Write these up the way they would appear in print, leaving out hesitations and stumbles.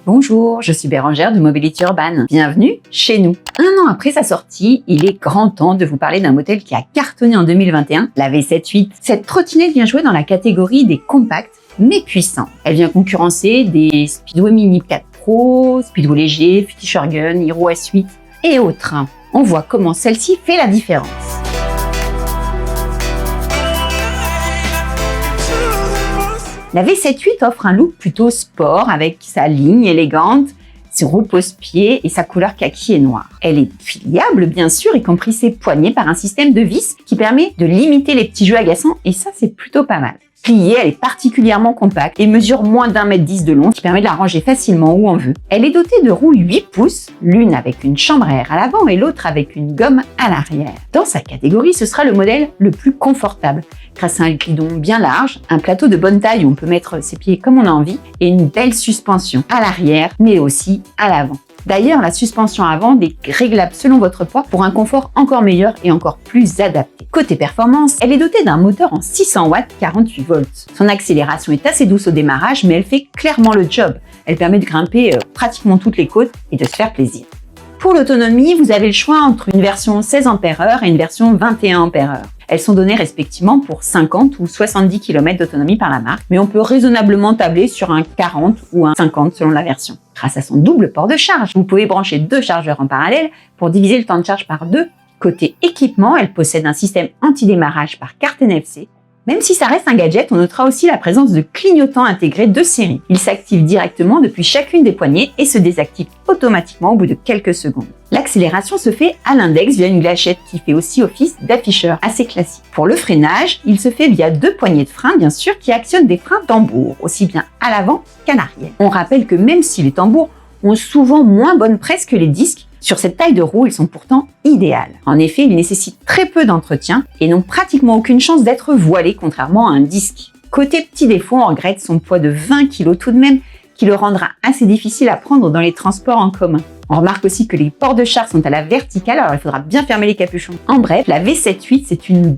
Bonjour, je suis Bérangère de Mobility Urban. Bienvenue chez nous. Un an après sa sortie, il est grand temps de vous parler d'un modèle qui a cartonné en 2021, la V7-8. Cette trottinette vient jouer dans la catégorie des compacts mais puissants. Elle vient concurrencer des Speedway Mini 4 Pro, Speedway léger, Fishergun, Hero S8 et autres. On voit comment celle-ci fait la différence. La V7-8 offre un look plutôt sport avec sa ligne élégante, son repose-pied et sa couleur kaki et noire. Elle est pliable bien sûr, y compris ses poignets par un système de vis qui permet de limiter les petits jeux agaçants et ça c'est plutôt pas mal. Pliée, elle est particulièrement compacte et mesure moins d'1,10 m de long, qui permet de la ranger facilement où on veut. Elle est dotée de roues 8 pouces, l'une avec une chambre à air à l'avant et l'autre avec une gomme à l'arrière. Dans sa catégorie, ce sera le modèle le plus confortable, grâce à un guidon bien large, un plateau de bonne taille où on peut mettre ses pieds comme on a envie et une belle suspension à l'arrière, mais aussi à l'avant. D'ailleurs, la suspension avant est réglable selon votre poids pour un confort encore meilleur et encore plus adapté. Côté performance, elle est dotée d'un moteur en 600 watts 48 volts. Son accélération est assez douce au démarrage, mais elle fait clairement le job. Elle permet de grimper pratiquement toutes les côtes et de se faire plaisir. Pour l'autonomie, vous avez le choix entre une version 16 Ah et une version 21 Ah. Elles sont données respectivement pour 50 ou 70 km d'autonomie par la marque, mais on peut raisonnablement tabler sur un 40 ou un 50 selon la version. Grâce à son double port de charge, vous pouvez brancher 2 chargeurs en parallèle pour diviser le temps de charge par 2. Côté équipement, elle possède un système anti-démarrage par carte NFC. Même si ça reste un gadget, on notera aussi la présence de clignotants intégrés de série. Ils s'activent directement depuis chacune des poignées et se désactivent automatiquement au bout de quelques secondes. L'accélération se fait à l'index via une gâchette qui fait aussi office d'afficheur, assez classique. Pour le freinage, il se fait via 2 poignées de frein, bien sûr, qui actionnent des freins tambours, aussi bien à l'avant qu'à l'arrière. On rappelle que même si les tambours ont souvent moins bonne presse que les disques, sur cette taille de roue, ils sont pourtant idéales. En effet, ils nécessitent très peu d'entretien et n'ont pratiquement aucune chance d'être voilés, contrairement à un disque. Côté petit défaut, on regrette son poids de 20 kg tout de même, qui le rendra assez difficile à prendre dans les transports en commun. On remarque aussi que les ports de charge sont à la verticale, alors il faudra bien fermer les capuchons. En bref, la V7-8, c'est une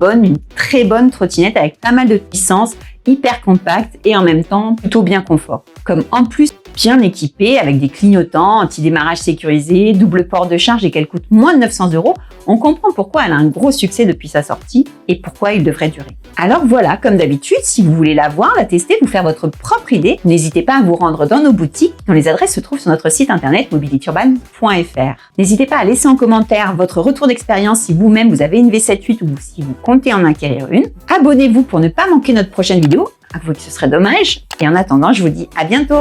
très bonne trottinette avec pas mal de puissance, hyper compacte et en même temps plutôt bien confort. Comme en plus bien équipée avec des clignotants, anti-démarrage sécurisé, double port de charge et qu'elle coûte moins de 900 €, on comprend pourquoi elle a un gros succès depuis sa sortie et pourquoi il devrait durer. Alors voilà, comme d'habitude, si vous voulez la voir, la tester, vous faire votre propre idée, n'hésitez pas à vous rendre dans nos boutiques dont les adresses se trouvent sur notre site internet mobilityurban.fr. N'hésitez pas à laisser en commentaire votre retour d'expérience si vous-même vous avez une V7-8 ou si vous comptez en acquérir une. Abonnez-vous pour ne pas manquer notre prochaine vidéo, avouez que ce serait dommage. Et en attendant, je vous dis à bientôt.